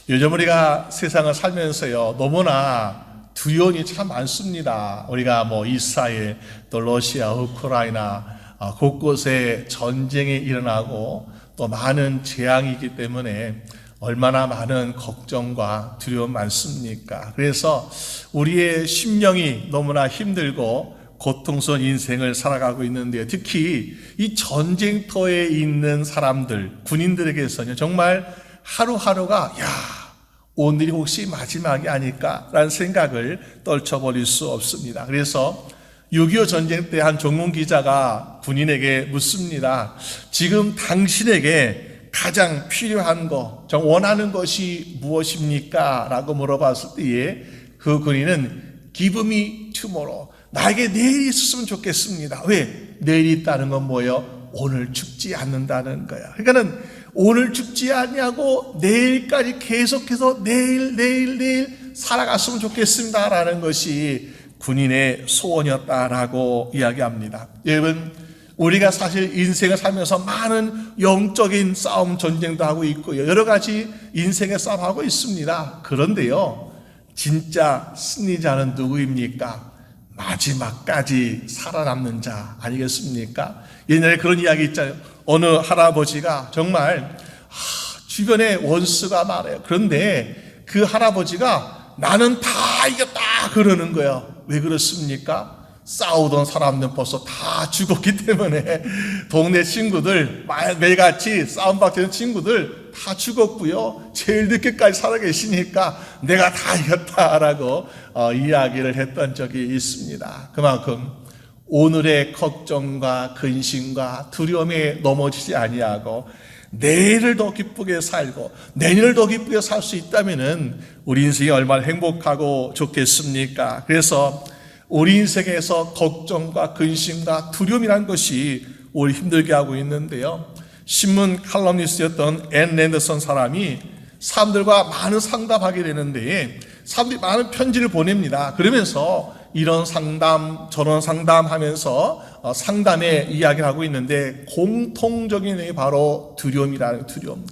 요즘 우리가 세상을 살면서요, 너무나 두려움이 참 많습니다. 우리가 이스라엘, 또 러시아, 우크라이나 곳곳에 전쟁이 일어나고 또 많은 재앙이 있기 때문에 얼마나 많은 걱정과 두려움 많습니까? 그래서 우리의 심령이 너무나 힘들고 고통스러운 인생을 살아가고 있는데요. 특히 이 전쟁터에 있는 사람들, 군인들에게서는 정말 하루하루가 오늘이 혹시 마지막이 아닐까라는 생각을 떨쳐버릴 수 없습니다. 그래서 6.25 전쟁 때 한 종문 기자가 군인에게 묻습니다. 지금 당신에게 가장 필요한 것, 정 원하는 것이 무엇입니까? 라고 물어봤을 때에 그 군인은 Give me tomorrow. 나에게 내일이 있었으면 좋겠습니다. 왜? 내일이 있다는 건 뭐예요? 오늘 죽지 않는다는 거야. 그러니까는 오늘 죽지 않냐고 내일까지 계속해서 내일 살아갔으면 좋겠습니다라는 것이 군인의 소원이었다라고 이야기합니다. 여러분, 우리가 사실 인생을 살면서 많은 영적인 싸움, 전쟁도 하고 있고요. 여러 가지 인생의 싸움하고 있습니다. 그런데요, 진짜 승리자는 누구입니까? 마지막까지 살아남는 자 아니겠습니까? 옛날에 그런 이야기 있잖아요. 어느 할아버지가 정말 주변에 원수가 많아요. 그런데 그 할아버지가 나는 다 이겼다 그러는 거예요. 왜 그렇습니까? 싸우던 사람들은 벌써 다 죽었기 때문에 동네 친구들, 매일같이 싸움박히는 친구들 다 죽었고요. 제일 늦게까지 살아계시니까 내가 다 이겼다라고 이야기를 했던 적이 있습니다. 그만큼 오늘의 걱정과 근심과 두려움에 넘어지지 아니하고 내일을 더 기쁘게 살고 내년을 더 기쁘게 살 수 있다면은 우리 인생이 얼마나 행복하고 좋겠습니까? 그래서 우리 인생에서 걱정과 근심과 두려움이란 것이 우리 힘들게 하고 있는데요. 신문 칼럼니스트였던 앤 랜더슨 사람이 사람들과 많은 상담하게 되는데 사람들이 많은 편지를 보냅니다. 그러면서 이런 상담, 저런 상담하면서 상담의 이야기를 하고 있는데 공통적인 내용이 바로 두려움이라는 두려움.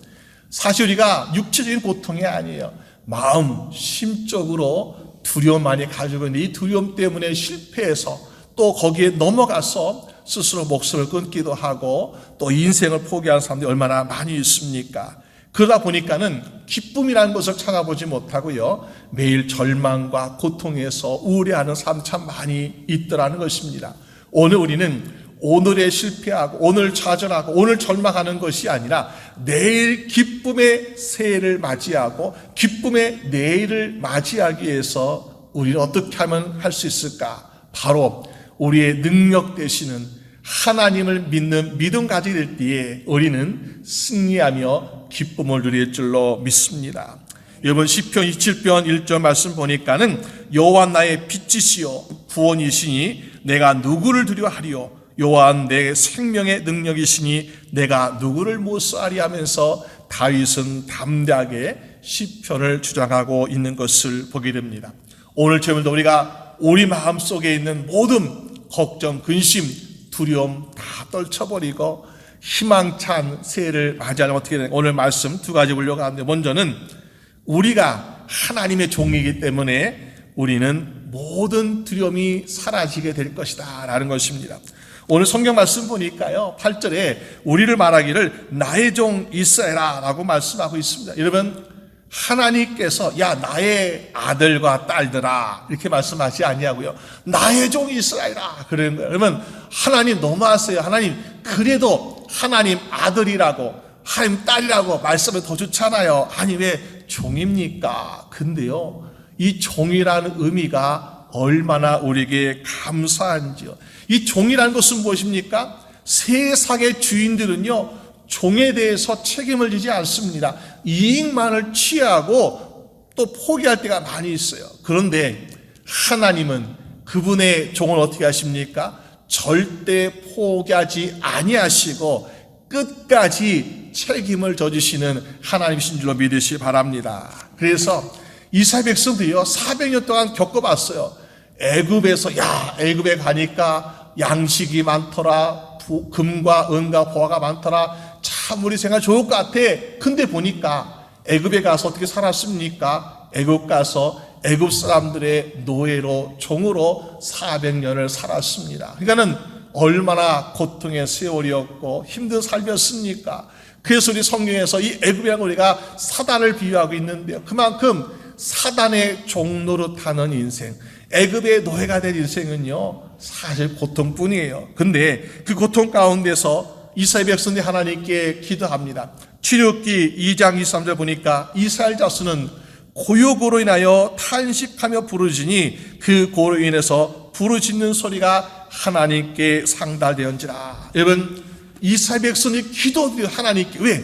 사실 우리가 육체적인 고통이 아니에요. 마음, 심적으로 두려움 많이 가지고 있는데 이 두려움 때문에 실패해서 또 거기에 넘어가서 스스로 목숨을 끊기도 하고 또 인생을 포기하는 사람들이 얼마나 많이 있습니까? 그러다 보니까는 기쁨이라는 것을 찾아보지 못하고요. 매일 절망과 고통에서 우울해하는 사람 참 많이 있더라는 것입니다. 오늘 우리는 오늘에 실패하고 오늘 좌절하고 오늘 절망하는 것이 아니라 내일 기쁨의 새해를 맞이하고 기쁨의 내일을 맞이하기 위해서 우리는 어떻게 하면 할 수 있을까? 바로 우리의 능력 되시는 하나님을 믿는 믿음 가지게 될 때에 우리는 승리하며 기쁨을 누릴 줄로 믿습니다. 여러분 시편 27편 1절 말씀 보니까는 여호와 나의 빛이시요 구원이시니 내가 누구를 두려워하리요 여호와 내 생명의 능력이시니 내가 누구를 못쓰리 하면서 다윗은 담대하게 시편을 주장하고 있는 것을 보게 됩니다. 오늘 저녁도 우리가 우리 마음속에 있는 모든 걱정, 근심, 두려움 다 떨쳐버리고 희망찬 새해를 맞이하려면 어떻게 되는 오늘 말씀 두 가지 보려고 하는데 먼저는 우리가 하나님의 종이기 때문에 우리는 모든 두려움이 사라지게 될 것이다 라는 것입니다. 오늘 성경 말씀 보니까요 8절에 우리를 말하기를 나의 종 이스라엘아 라고 말씀하고 있습니다. 여러분 하나님께서 나의 아들과 딸들아 이렇게 말씀하지 아니하고요 나의 종 이스라엘아 그러는 거예요. 그러면 하나님 너무하세요. 하나님 그래도 하나님 아들이라고 하나님 딸이라고 말씀을 더 좋잖아요. 아니 왜 종입니까? 근데요 이 종이라는 의미가 얼마나 우리에게 감사한지요. 이 종이라는 것은 무엇입니까? 세상의 주인들은요 종에 대해서 책임을 지지 않습니다. 이익만을 취하고 또 포기할 때가 많이 있어요. 그런데 하나님은 그분의 종을 어떻게 하십니까? 절대 포기하지 아니하시고 끝까지 책임을 져주시는 하나님이신 줄로 믿으시기 바랍니다. 그래서 이스라엘 백성들이요 400년 동안 겪어봤어요. 애굽에 가니까 양식이 많더라, 금과 은과 보화가 많더라. 참 우리 생활 좋을 것 같아. 근데 보니까 애굽에 가서 어떻게 살았습니까? 애굽 가서 애굽 사람들의 노예로 종으로 400년을 살았습니다. 그러니까는 얼마나 고통의 세월이었고 힘든 삶이었습니까? 그래서 우리 성경에서 이 애굽이라는 우리가 사단을 비유하고 있는데요. 그만큼 사단의 종노릇하는 인생, 애굽의 노예가 된 인생은요 사실 고통뿐이에요. 근데 그 고통 가운데서 이스라엘 백성들이 하나님께 기도합니다. 출애굽기 2장 23절 보니까 이스라엘 자손은 고욕으로 인하여 탄식하며 부르짖으니 그 고로 인해서 부르짖는 소리가 하나님께 상달되었지라. 여러분, 이스라엘 백성이 기도드려 하나님께. 왜?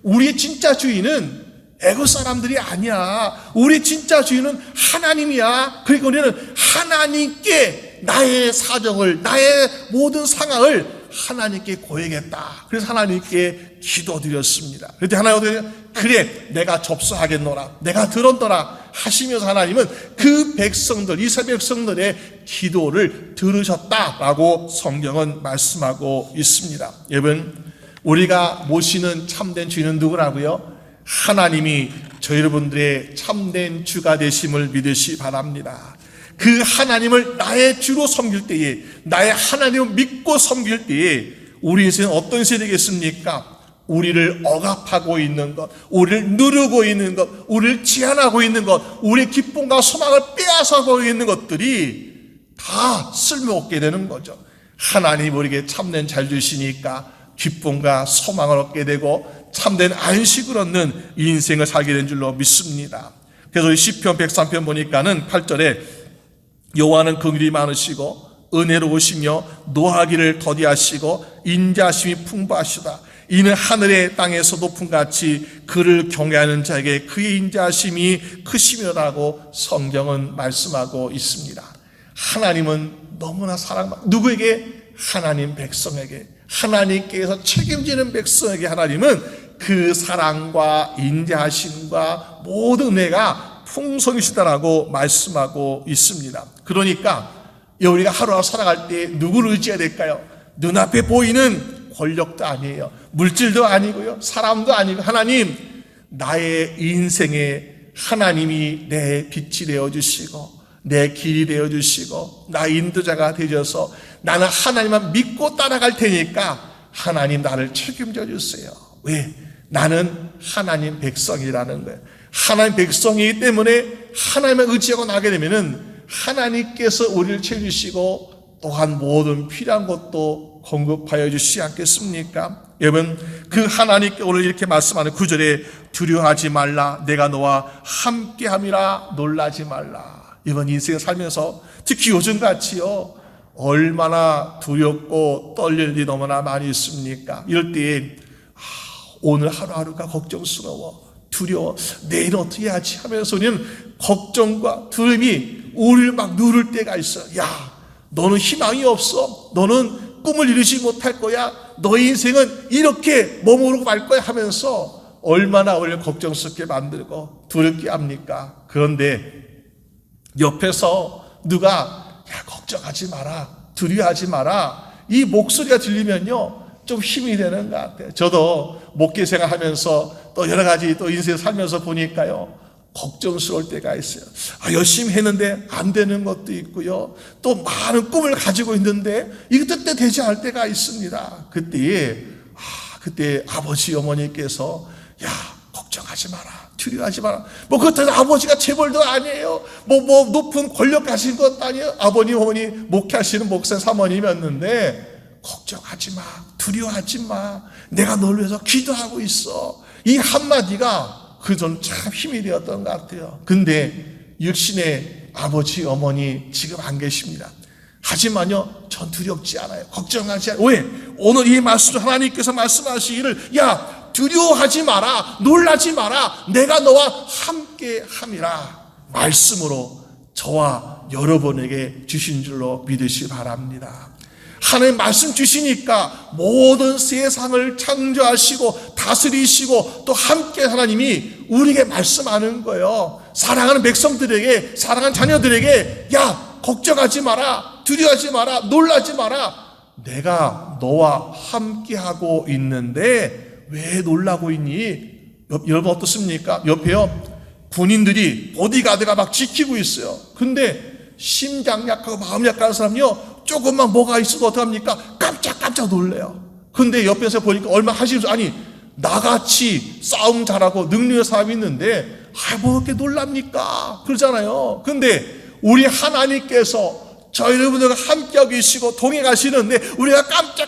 우리의 진짜 주인은 애굽 사람들이 아니야. 우리 진짜 주인은 하나님이야. 그러니까 우리는 하나님께 나의 사정을, 나의 모든 상황을 하나님께 고하겠다. 그래서 하나님께 기도드렸습니다. 그때 하나님은 그래 내가 접수하겠노라, 내가 들었노라 하시면서 하나님은 그 백성들, 이스라엘 백성들의 기도를 들으셨다라고 성경은 말씀하고 있습니다. 여러분, 우리가 모시는 참된 주인은 누구라고요? 하나님이 저희 여러분들의 참된 주가 되심을 믿으시 바랍니다. 그 하나님을 나의 주로 섬길 때에, 나의 하나님을 믿고 섬길 때에 우리 인생은 어떤 인생이 되겠습니까? 우리를 억압하고 있는 것, 우리를 누르고 있는 것, 우리를 제한하고 있는 것, 우리의 기쁨과 소망을 빼앗아가고 있는 것들이 다 쓸모없게 되는 거죠. 하나님 우리에게 참된 잘 주시니까 기쁨과 소망을 얻게 되고 참된 안식을 얻는 인생을 살게 된 줄로 믿습니다. 그래서 시편 103편 보니까는 8절에 여호와는 긍휼이 많으시고 은혜로우시며 노하기를 더디하시고 인자심이 풍부하시다. 이는 하늘의 땅에서 높음같이 그를 경외하는 자에게 그의 인자심이 크시며라고 성경은 말씀하고 있습니다. 하나님은 너무나 사랑받고 누구에게? 하나님 백성에게, 하나님께서 책임지는 백성에게 하나님은 그 사랑과 인자하심과 모든 은혜가 풍성이시다라고 말씀하고 있습니다. 그러니까 우리가 하루하루 살아갈 때 누구를 의지해야 될까요? 눈앞에 보이는 권력도 아니에요, 물질도 아니고요, 사람도 아니고 하나님, 나의 인생에 하나님이 내 빛이 되어주시고 내 길이 되어주시고 나의 인도자가 되셔서 나는 하나님만 믿고 따라갈 테니까 하나님 나를 책임져 주세요. 왜? 나는 하나님 백성이라는 거예요. 하나님 백성이기 때문에 하나님을 의지하고 나게 되면은 하나님께서 우리를 채주시고 또한 모든 필요한 것도 공급하여 주시지 않겠습니까? 여러분, 그 하나님께 오늘 이렇게 말씀하는 9절에 두려워하지 말라, 내가 너와 함께함이라, 놀라지 말라. 이번 인생을 살면서 특히 요즘같이요 얼마나 두렵고 떨릴 일이 너무나 많이 있습니까? 이럴 때 오늘 하루하루가 걱정스러워, 두려워, 내일 어떻게 하지 하면서 우리는 걱정과 두려움이 우리를 막 누를 때가 있어. 야, 너는 희망이 없어, 너는 꿈을 이루지 못할 거야, 너의 인생은 이렇게 머무르고 말 거야 하면서 얼마나 우리를 걱정스럽게 만들고 두렵게 합니까? 그런데 옆에서 누가 야 걱정하지 마라, 두려워하지 마라, 이 목소리가 들리면요 좀 힘이 되는 것 같아요. 저도 목회 생활하면서 또 여러 가지 또 인생 살면서 보니까요 걱정스러울 때가 있어요. 열심히 했는데 안 되는 것도 있고요, 또 많은 꿈을 가지고 있는데 이게 뜻대로 되지 않을 때가 있습니다. 그때 아버지 어머니께서 야 걱정하지 마라, 두려워하지 마라. 그렇다고 아버지가 재벌도 아니에요, 높은 권력 가신 것도 아니에요. 아버님 어머니 목회하시는 목사 사모님이었는데 걱정하지 마, 두려워하지 마, 내가 너를 위해서 기도하고 있어. 이 한마디가 저는 참 힘이 되었던 것 같아요. 근데 육신의 아버지 어머니 지금 안 계십니다. 하지만요 전 두렵지 않아요, 걱정하지 않아요. 왜? 오늘 이 말씀 하나님께서 말씀하시기를 야 두려워하지 마라, 놀라지 마라, 내가 너와 함께 함이라 말씀으로 저와 여러분에게 주신 줄로 믿으시 바랍니다. 하나님 말씀 주시니까 모든 세상을 창조하시고 다스리시고 또 함께 하나님이 우리에게 말씀하는 거예요. 사랑하는 백성들에게, 사랑하는 자녀들에게 야 걱정하지 마라, 두려워하지 마라, 놀라지 마라, 내가 너와 함께하고 있는데 왜 놀라고 있니? 여러분 어떻습니까? 옆에요 군인들이 보디가드가 막 지키고 있어요. 근데 심장 약하고 마음 약한 사람이요 조금만 뭐가 있어도 어떡합니까? 깜짝 놀래요. 근데 옆에서 보니까 얼마나 하시면서 아니 나같이 싸움 잘하고 능력의 사람이 있는데 뭐 그렇게 놀랍니까? 그러잖아요. 근데 우리 하나님께서 저 여러분들과 함께하고 계시고 동행하시는데 우리가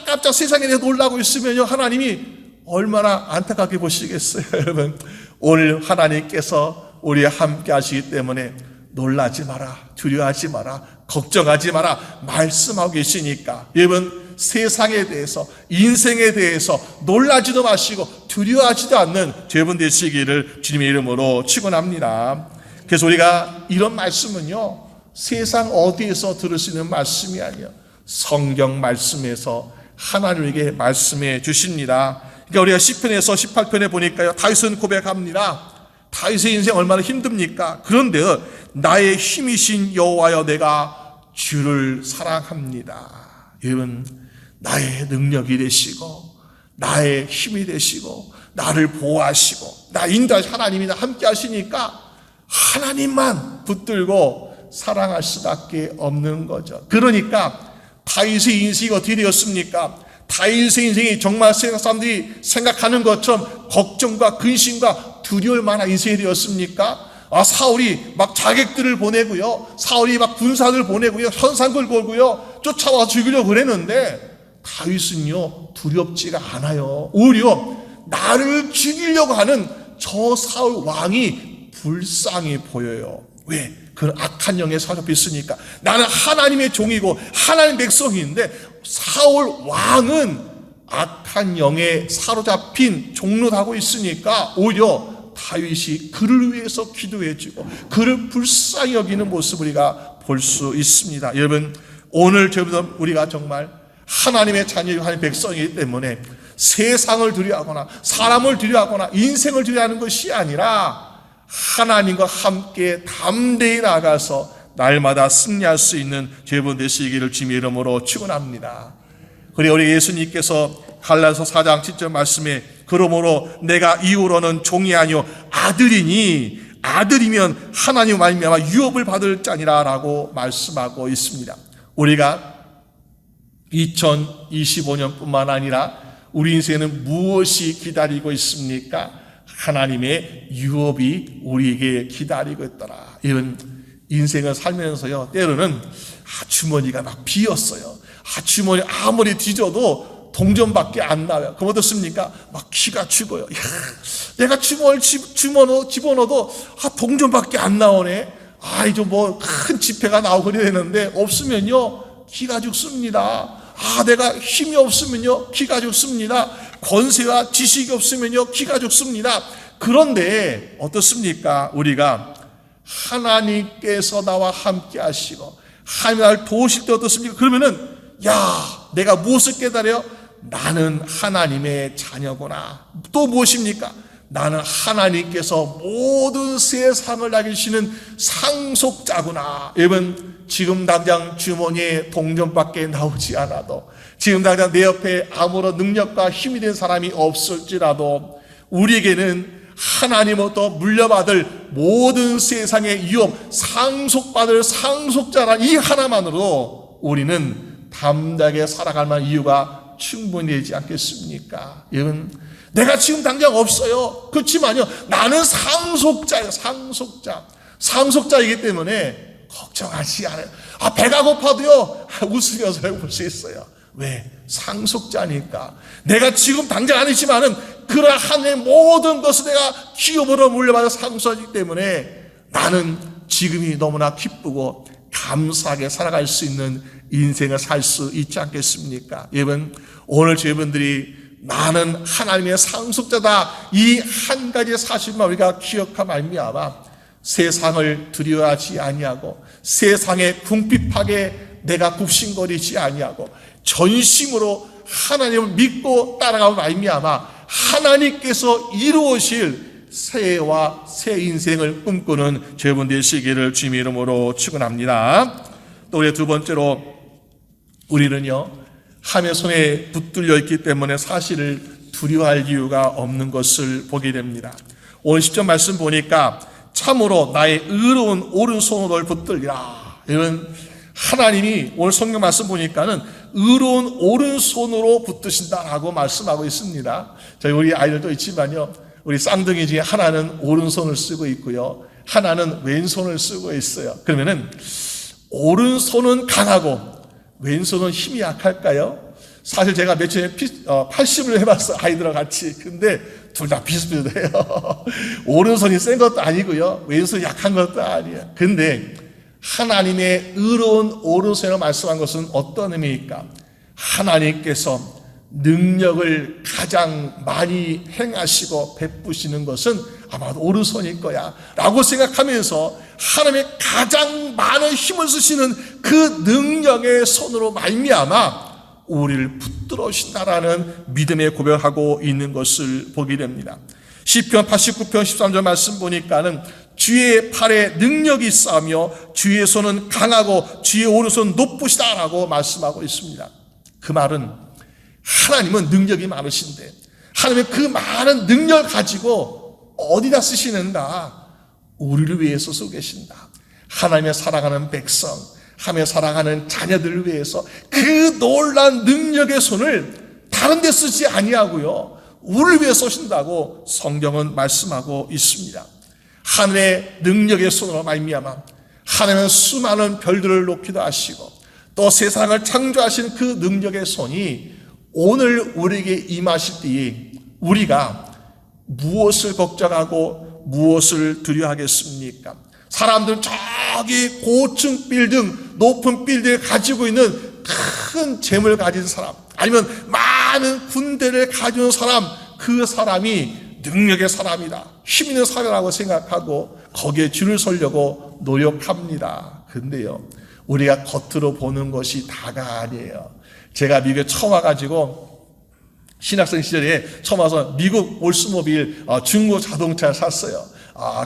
깜짝 세상에 대해 놀라고 있으면요 하나님이 얼마나 안타깝게 보시겠어요. 여러분 오늘 하나님께서 우리와 함께 하시기 때문에 놀라지 마라, 두려워하지 마라, 걱정하지 마라 말씀하고 계시니까 여러분 세상에 대해서 인생에 대해서 놀라지도 마시고 두려워하지도 않는 여러분 되시기를 주님의 이름으로 축원합니다. 그래서 우리가 이런 말씀은요 세상 어디에서 들을 수 있는 말씀이 아니에요. 성경 말씀에서 하나님에게 말씀해 주십니다. 그러니까 우리가 시편에서 18편에 보니까요 다윗은 고백합니다. 다윗의 인생 얼마나 힘듭니까? 그런데 나의 힘이신 여호와여 내가 주를 사랑합니다. 여러분 나의 능력이 되시고 나의 힘이 되시고 나를 보호하시고 나 인도하시고 하나님이 나 함께 하시니까 하나님만 붙들고 사랑할 수밖에 없는 거죠. 그러니까 다윗의 인생이 어떻게 되었습니까? 다윗의 인생이 정말 세상 사람들이 생각하는 것처럼 걱정과 근심과 두려울 만한 인생이 되었습니까? 사울이 막 자객들을 보내고요, 사울이 막 군사들 보내고요, 현상을 걸고요, 쫓아와 죽이려고 그랬는데 다윗은요 두렵지가 않아요. 오히려 나를 죽이려고 하는 저 사울 왕이 불쌍히 보여요. 왜? 그런 악한 영에 사로잡혀 있으니까. 나는 하나님의 종이고 하나님의 백성인데 사울 왕은 악한 영에 사로잡힌 종로하고 있으니까 오히려 다윗이 그를 위해서 기도해주고 그를 불쌍히 여기는 모습을 우리가 볼 수 있습니다. 여러분 오늘 저희들 우리가 정말 하나님의 자녀이고 하나님의 백성이기 때문에 세상을 두려워하거나 사람을 두려워하거나 인생을 두려워하는 것이 아니라 하나님과 함께 담대히 나가서 날마다 승리할 수 있는 여러분 되시기를 주님의 이름으로 축원합니다. 그리고 우리 예수님께서 갈라디아서 4장 7절 말씀에 그러므로 내가 이후로는 종이 아니요 아들이니 아들이면 하나님 말미암아 유업을 받을 자니라 라고 말씀하고 있습니다. 우리가 2025년뿐만 아니라 우리 인생에는 무엇이 기다리고 있습니까? 하나님의 유업이 우리에게 기다리고 있더라. 이런 인생을 살면서요 때로는 주머니가 막 비었어요. 주머니 아무리 뒤져도 동전밖에 안 나와요. 그럼 어떻습니까? 막 기가 죽어요. 내가 주머니 집어넣어도 동전밖에 안 나오네. 이제 뭐 큰 지폐가 나오고 그래야 되는데 없으면요 기가 죽습니다. 내가 힘이 없으면요 기가 죽습니다. 권세와 지식이 없으면요 기가 죽습니다. 그런데 어떻습니까? 우리가 하나님께서 나와 함께 하시고 하나님 나를 도우실 때 어떻습니까? 그러면은 내가 무엇을 깨달아요? 나는 하나님의 자녀구나. 또 무엇입니까? 나는 하나님께서 모든 세상을 나기시는 상속자구나. 여러분 지금 당장 주머니에 동전밖에 나오지 않아도 지금 당장 내 옆에 아무런 능력과 힘이 된 사람이 없을지라도 우리에게는 하나님으로부터 물려받을 모든 세상의 유업 상속받을 상속자란 이 하나만으로 우리는 담대하게 살아갈 만한 이유가 충분히 되지 않겠습니까? 여러분 내가 지금 당장 없어요. 그렇지만요 나는 상속자예요. 상속자이기 때문에 걱정하지 않아요. 배가 고파도요 웃으면서 볼 수 있어요. 왜? 상속자니까. 내가 지금 당장 아니지만은 그러한 하나님의 모든 것을 내가 기업으로 물려받아 상속하기 때문에 나는 지금이 너무나 기쁘고 감사하게 살아갈 수 있는 인생을 살 수 있지 않겠습니까? 여러분 오늘 여러분들이 나는 하나님의 상속자다 이 한 가지 사실만 우리가 기억하며 말미암아 세상을 두려워하지 아니하고 세상에 궁핍하게 내가 굽신거리지 아니하고 전심으로 하나님을 믿고 따라가며 말미암아 하나님께서 이루어질 새해와 새 인생을 꿈꾸는 여러분 되시기를 주님의 이름으로 축원합니다. 또 우리 두 번째로 우리는요 함의 손에 붙들려 있기 때문에 사실을 두려워할 이유가 없는 것을 보게 됩니다. 오늘 10절 말씀 보니까 참으로 나의 의로운 오른손으로 널 붙들리라. 이런 하나님이 오늘 성경 말씀 보니까는 의로운 오른손으로 붙드신다라고 말씀하고 있습니다. 저희 우리 아이들도 있지만요, 우리 쌍둥이 중에 하나는 오른손을 쓰고 있고요, 하나는 왼손을 쓰고 있어요. 그러면은 오른손은 강하고 왼손은 힘이 약할까요? 사실 제가 며칠 전에 80을 해봤어요, 아이들과 같이. 근데 둘 다 비슷비슷해요. 오른손이 센 것도 아니고요, 왼손이 약한 것도 아니에요. 근데 하나님의 의로운 오른손이라고 말씀한 것은 어떤 의미입니까? 하나님께서 능력을 가장 많이 행하시고 베푸시는 것은 아마도 오른손일 거야 라고 생각하면서 하나님의 가장 많은 힘을 쓰시는 그 능력의 손으로 말미암아 우리를 붙들어 주신다라는 믿음의 고백하고 있는 것을 보게 됩니다. 시편 89편 13절 말씀 보니까는 주의 팔에 능력이 있으며 주의 손은 강하고 주의 오른손은 높으시다라고 말씀하고 있습니다. 그 말은 하나님은 능력이 많으신데 하나님의 그 많은 능력을 가지고 어디다 쓰시는가? 우리를 위해서 쓰고 계신다. 하나님의 사랑하는 백성, 하며 사랑하는 자녀들을 위해서 그 놀라운 능력의 손을 다른 데 쓰지 아니하고요, 우리를 위해 쏘신다고 성경은 말씀하고 있습니다. 하늘의 능력의 손으로 말미암아 하나님은 수많은 별들을 놓기도 하시고 또 세상을 창조하신 그 능력의 손이 오늘 우리에게 임하실 때에 우리가 무엇을 걱정하고 무엇을 두려워하겠습니까? 사람들은 저기 고층 빌딩, 높은 빌딩을 가지고 있는 큰 재물을 가진 사람, 아니면 많은 군대를 가진 사람, 그 사람이 능력의 사람이다, 힘 있는 사람이라고 생각하고 거기에 줄을 서려고 노력합니다. 근데요, 우리가 겉으로 보는 것이 다가 아니에요. 제가 미국에 처음 와가지고 신학생 시절에 처음 와서 미국 올스모빌 중고 자동차를 샀어요.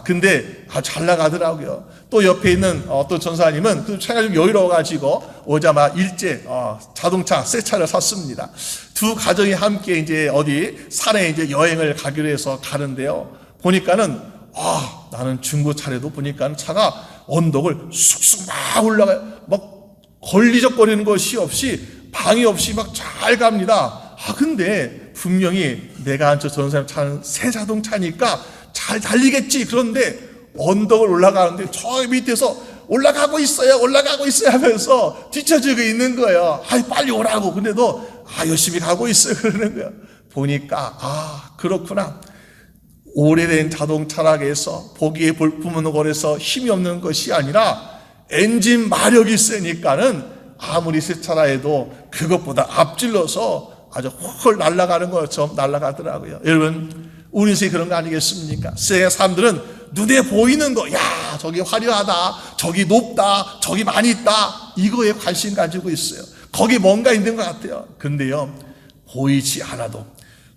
근데 잘 나가더라고요. 또 옆에 있는 어떤 전사님은 그 차가 좀 여유로워가지고 오자마자 일제 자동차 새 차를 샀습니다. 두 가정이 함께 이제 어디 산에 이제 여행을 가기로 해서 가는데요. 보니까는 나는 중고차래도 보니까 차가 언덕을 쑥쑥 막 올라가요. 막 걸리적거리는 것이 없이 방해 없이 막 잘 갑니다. 근데 분명히 내가 앉혀 전사님 차는 새 자동차니까 잘 달리겠지. 그런데 언덕을 올라가는데 저 밑에서 올라가고 있어요 하면서 뒤처지고 있는 거예요. 빨리 오라고. 근데도 열심히 가고 있어요 그러는 거예요. 보니까 그렇구나. 오래된 자동차락에서 보기에 볼품없는 거라서 힘이 없는 것이 아니라 엔진 마력이 세니까는 아무리 새 차라 해도 그것보다 앞질러서 아주 헐 날아가는 것처럼 날아가더라고요. 여러분, 우리 인생이 그런 거 아니겠습니까? 세상 사람들은 눈에 보이는 거, 저기 화려하다, 저기 높다, 저기 많이 있다, 이거에 관심 가지고 있어요. 거기 뭔가 있는 것 같아요. 근데요, 보이지 않아도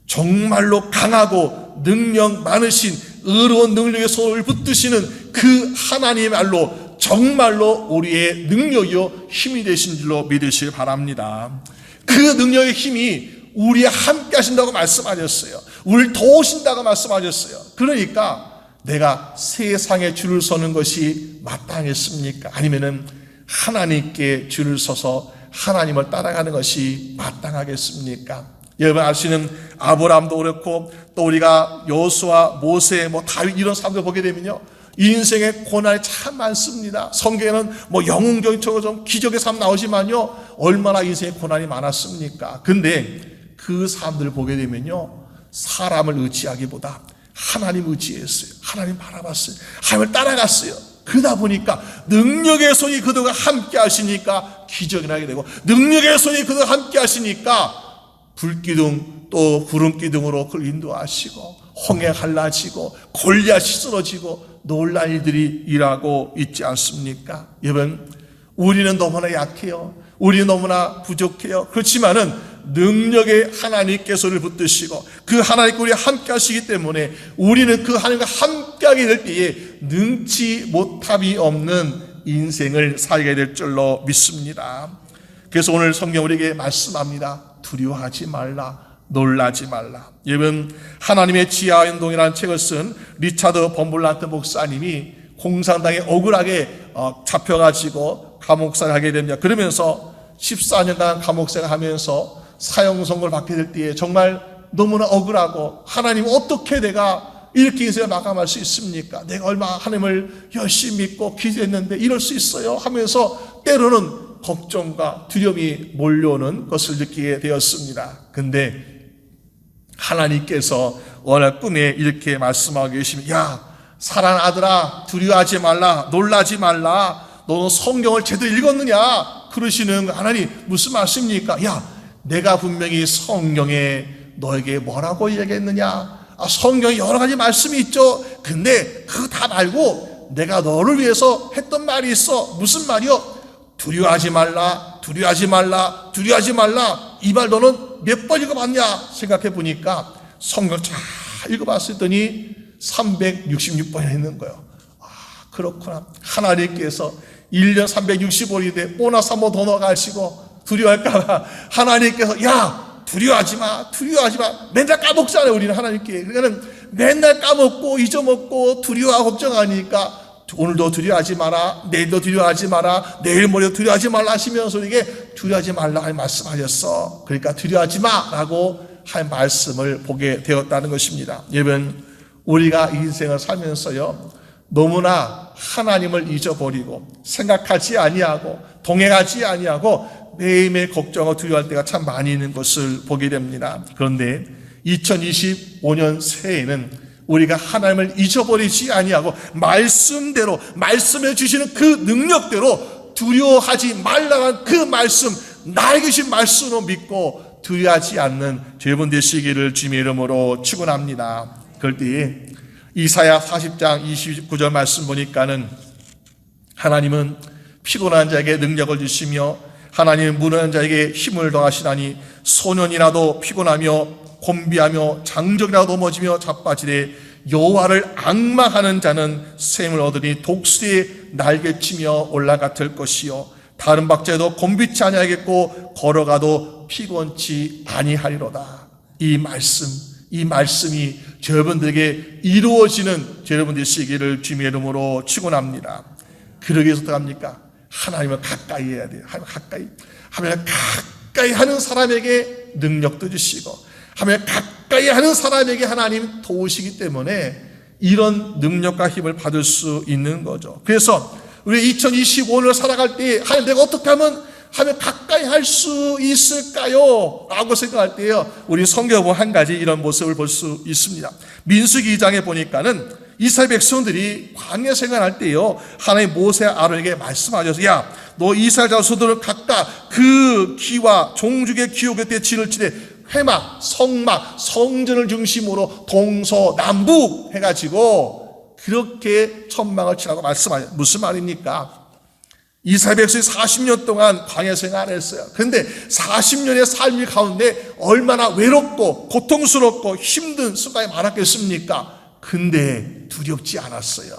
정말로 강하고 능력 많으신 의로운 능력의 손을 붙드시는 그 하나님의 말로 정말로 우리의 능력이요 힘이 되신 줄로 믿으시기 바랍니다. 그 능력의 힘이 우리와 함께 하신다고 말씀하셨어요. 우리를 도우신다고 말씀하셨어요. 그러니까 내가 세상에 줄을 서는 것이 마땅했습니까? 아니면은 하나님께 줄을 서서 하나님을 따라가는 것이 마땅하겠습니까? 여러분 아시는 아브라함도 그렇고 또 우리가 여호수아, 모세, 다윗 이런 사람들 보게 되면요, 인생의 고난이 참 많습니다. 성경에는 영웅적인 좀 기적의 삶 나오지만요, 얼마나 인생의 고난이 많았습니까? 근데 그 사람들을 보게 되면요, 사람을 의지하기보다 하나님 의지했어요. 하나님 바라봤어요. 하나님을 따라갔어요. 그러다 보니까 능력의 손이 그들과 함께 하시니까 기적이 나게 되고, 능력의 손이 그들과 함께 하시니까 불기둥 또 구름기둥으로 그를 인도하시고 홍해 갈라지고 골리앗이 쓰러지고 놀란 일들이 일하고 있지 않습니까? 여러분, 우리는 너무나 약해요. 우리는 너무나 부족해요. 그렇지만은 능력의 하나님께서를 붙드시고 그 하나님과 우리와 함께 하시기 때문에 우리는 그 하나님과 함께 하게 될 때에 능치 못함이 없는 인생을 살게 될 줄로 믿습니다. 그래서 오늘 성경 우리에게 말씀합니다. 두려워하지 말라. 놀라지 말라. 여러분, 하나님의 지하 운동이라는 책을 쓴 리차드 범블란트 목사님이 공산당에 억울하게 잡혀가지고 감옥살이를 하게 됩니다. 그러면서 14년간 감옥생활 하면서 사형 선고를 받게 될 때에 정말 너무나 억울하고, 하나님 어떻게 내가 이렇게 인생을 마감할 수 있습니까? 내가 얼마나 하나님을 열심히 믿고 기도했는데 이럴 수 있어요? 하면서 때로는 걱정과 두려움이 몰려오는 것을 느끼게 되었습니다. 근데 하나님께서 오늘 꿈에 이렇게 말씀하고 계십니다. 야, 사랑하는 아들아, 두려워하지 말라, 놀라지 말라. 너는 성경을 제대로 읽었느냐? 그러시는 하나님, 무슨 말씀입니까? 야, 내가 분명히 성경에 너에게 뭐라고 얘기했느냐? 성경에 여러 가지 말씀이 있죠. 근데 그거 다 말고 내가 너를 위해서 했던 말이 있어. 무슨 말이요? 두려워하지 말라, 두려워하지 말라, 두려워하지 말라. 이 말 너는 몇 번 읽어봤냐? 생각해 보니까 성경 잘 읽어봤더니 366번이나 있는 거예요. 아, 그렇구나. 하나님께서 1년 365일인데 보너스 한 번 더 넣어가시고 두려워할까봐 하나님께서 야, 두려워하지 마, 두려워하지 마. 맨날 까먹잖아요, 우리는 하나님께. 그러니까 맨날 까먹고 잊어먹고 두려워하고 걱정하니까 오늘도 두려워하지 마라, 내일도 두려워하지 마라, 내일 모레도 두려워하지 말라 하시면서 이게 두려워하지 말라 하는 말씀하셨어. 그러니까 두려워하지 마라고 한 말씀을 보게 되었다는 것입니다. 여러분, 우리가 인생을 살면서요, 너무나 하나님을 잊어버리고 생각하지 아니하고 동행하지 아니하고 매일매일 걱정하고 두려워할 때가 참 많이 있는 것을 보게 됩니다. 그런데 2025년 새해에는 우리가 하나님을 잊어버리지 아니하고 말씀대로, 말씀해 주시는 그 능력대로 두려워하지 말라는 그 말씀, 나에게 주신 말씀으로 믿고 두려워하지 않는 여러분 되시기를 주님의 이름으로 축원합니다. 그럴 때에 이사야 40장 29절 말씀 보니까는 하나님은 피곤한 자에게 능력을 주시며 하나님은 무능한 자에게 힘을 더하시나니 소년이라도 피곤하며 곤비하며 장정이라도 넘어지며 자빠지되 여호와를 앙망하는 자는 샘을 얻으니 독수리의 날개치며 올라갔을 것이요 다른 박자에도 곤비치 아니하겠고 걸어가도 피곤치 아니하리로다. 이 말씀이 여러분들에게 이루어지는 여러분 되시기를 주님의 이름으로 축원합니다. 그러기 위해서 어떡합니까? 하나님을 가까이 해야 돼요. 하나님을 가까이 하는 사람에게 능력도 주시고 하나님을 가까이 하는 사람에게 하나님 도우시기 때문에 이런 능력과 힘을 받을 수 있는 거죠. 그래서 우리 2025년을 살아갈 때 하나님 내가 어떻게 하면 하나님 가까이 할 수 있을까요? 라고 생각할 때요, 우리 성경에 보면 한 가지 이런 모습을 볼 수 있습니다. 민수기 2장에 보니까는 이스라엘 백성들이 광야 생활할 때요, 하나님 모세 아론에게 말씀하셔서 야, 너 이스라엘 자손들은 각각 그 기와 종족의 기호 곁에 진을 치되 회막, 성막, 성전을 중심으로 동서남북 해가지고 그렇게 천막을 치라고 말씀하셔요. 무슨 말입니까? 이스라엘 백성이 40년 동안 광야 생활을 했어요. 그런데 40년의 삶이 가운데 얼마나 외롭고 고통스럽고 힘든 순간이 많았겠습니까? 근데 두렵지 않았어요.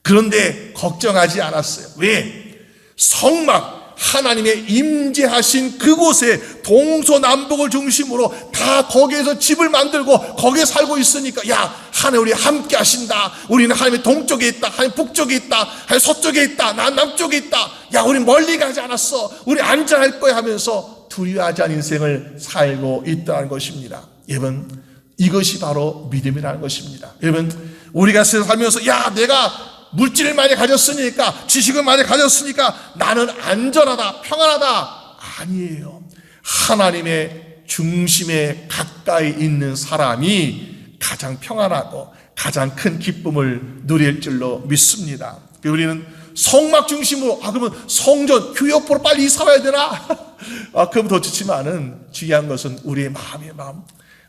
그런데 걱정하지 않았어요. 왜? 성막, 하나님의 임재하신 그곳에 동서남북을 중심으로 다 거기에서 집을 만들고 거기에 살고 있으니까 야, 하나님 우리 함께 하신다. 우리는 하나님의 동쪽에 있다, 하나님 북쪽에 있다, 하나님 서쪽에 있다, 난 남쪽에 있다. 야, 우리 멀리 가지 않았어. 우리 안전할 거야 하면서 두려워하지 않은 인생을 살고 있다는 것입니다. 여러분, 이것이 바로 믿음이라는 것입니다. 여러분, 우리가 살면서 야, 내가 물질을 많이 가졌으니까, 지식을 많이 가졌으니까 나는 안전하다, 평안하다. 아니에요. 하나님의 중심에 가까이 있는 사람이 가장 평안하고 가장 큰 기쁨을 누릴 줄로 믿습니다. 우리는 성막 중심으로 그러면 성전, 교회 옆으로 빨리 이사 와야 되나? 그럼 더 좋지만은 중요한 것은 우리의 마음의 마음.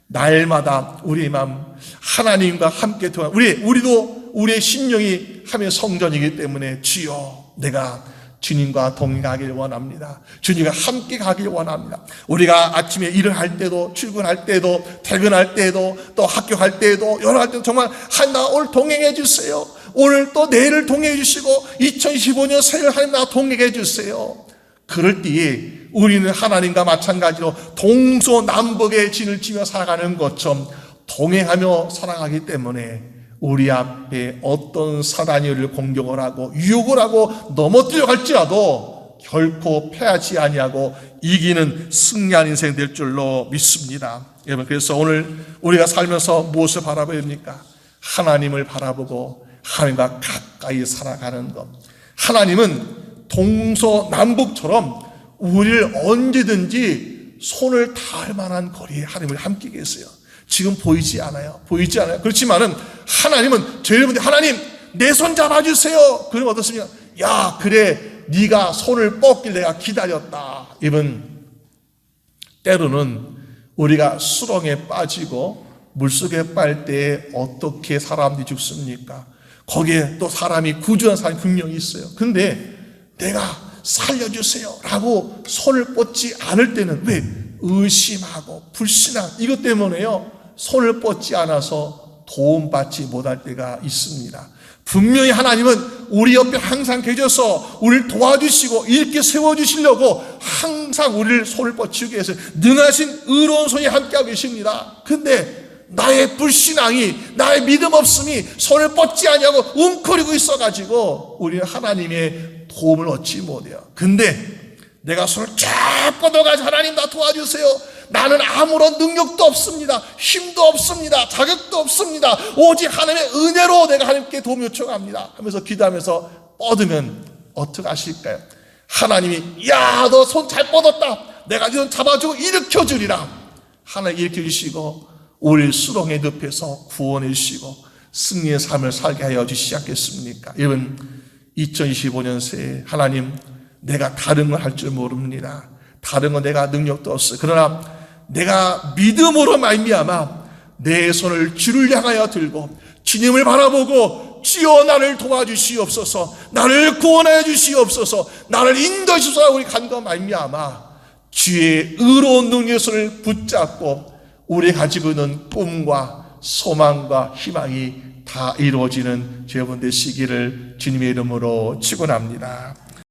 날마다 우리의 마음 하나님과 함께 통한 우리도 우리의 심령이 하나님의 성전이기 때문에 주여, 내가 주님과 동행하길 원합니다. 주님과 함께 가길 원합니다. 우리가 아침에 일을 할 때도, 출근할 때도, 퇴근할 때도, 또 학교 갈 때도, 여러 할 때도 정말 하나님 나 오늘 동행해 주세요. 오늘 또 내일을 동행해 주시고 2025년 새해를 하나님 나 동행해 주세요. 그럴 때에 우리는 하나님과 마찬가지로 동서남북의 진을 치며 살아가는 것처럼 동행하며 살아가기 때문에 우리 앞에 어떤 사단이 우리를 공격을 하고 유혹을 하고 넘어뜨려 갈지라도 결코 패하지 아니하고 이기는 승리한 인생 될 줄로 믿습니다. 여러분, 그래서 오늘 우리가 살면서 무엇을 바라봐야 됩니까? 하나님을 바라보고 하나님과 가까이 살아가는 것. 하나님은 동서남북처럼 우리를 언제든지 손을 닿을 만한 거리에 하나님을 함께 계세요. 지금 보이지 않아요. 보이지 않아요. 그렇지만은 하나님은 저희들한테 하나님 내 손 잡아주세요. 그러면 어떻습니까? 야, 그래 네가 손을 뻗길 내가 기다렸다. 이분 때로는 우리가 수렁에 빠지고 물속에 빠질 때에 어떻게 사람들이 죽습니까? 거기에 또 사람이 구조한 사람이 분명히 있어요. 근데 내가 살려주세요 라고 손을 뻗지 않을 때는 왜? 의심하고 불신앙 이것 때문에요 손을 뻗지 않아서 도움받지 못할 때가 있습니다. 분명히 하나님은 우리 옆에 항상 계셔서 우리를 도와주시고 이렇게 세워주시려고 항상 우리를 손을 뻗치기 위해서 능하신 의로운 손이 함께하고 계십니다. 근데 나의 불신앙이 나의 믿음 없음이 손을 뻗지 않냐고 웅크리고 있어가지고 우리는 하나님의 도움을 얻지 못해요. 근데 내가 손을 쫙 뻗어가지고 하나님 나 도와주세요. 나는 아무런 능력도 없습니다. 힘도 없습니다. 자격도 없습니다. 오직 하나님의 은혜로 내가 하나님께 도움 요청합니다 하면서 기도하면서 뻗으면 어떻게 하실까요? 하나님이 야 너 손 잘 뻗었다. 내가 네 손 잡아주고 일으켜주리라. 하나님 일으켜주시고 우리 수렁에 늪에서 구원해 주시고 승리의 삶을 살게 하여 주시지 않겠습니까? 여러분 2025년 새해 하나님 내가 다른 걸 할 줄 모릅니다. 다른 건 내가 능력도 없어요. 그러나 내가 믿음으로 말미암아 내 손을 주를 향하여 들고 주님을 바라보고 주여 나를 도와주시옵소서 나를 구원하여 주시옵소서 나를 인도해 주소서 우리 간과 말미암아 주의 의로운 능력의 손을 붙잡고 우리 가지고 있는 꿈과 소망과 희망이 다 이루어지는 여러분 되시기를 주님의 이름으로 축원합니다.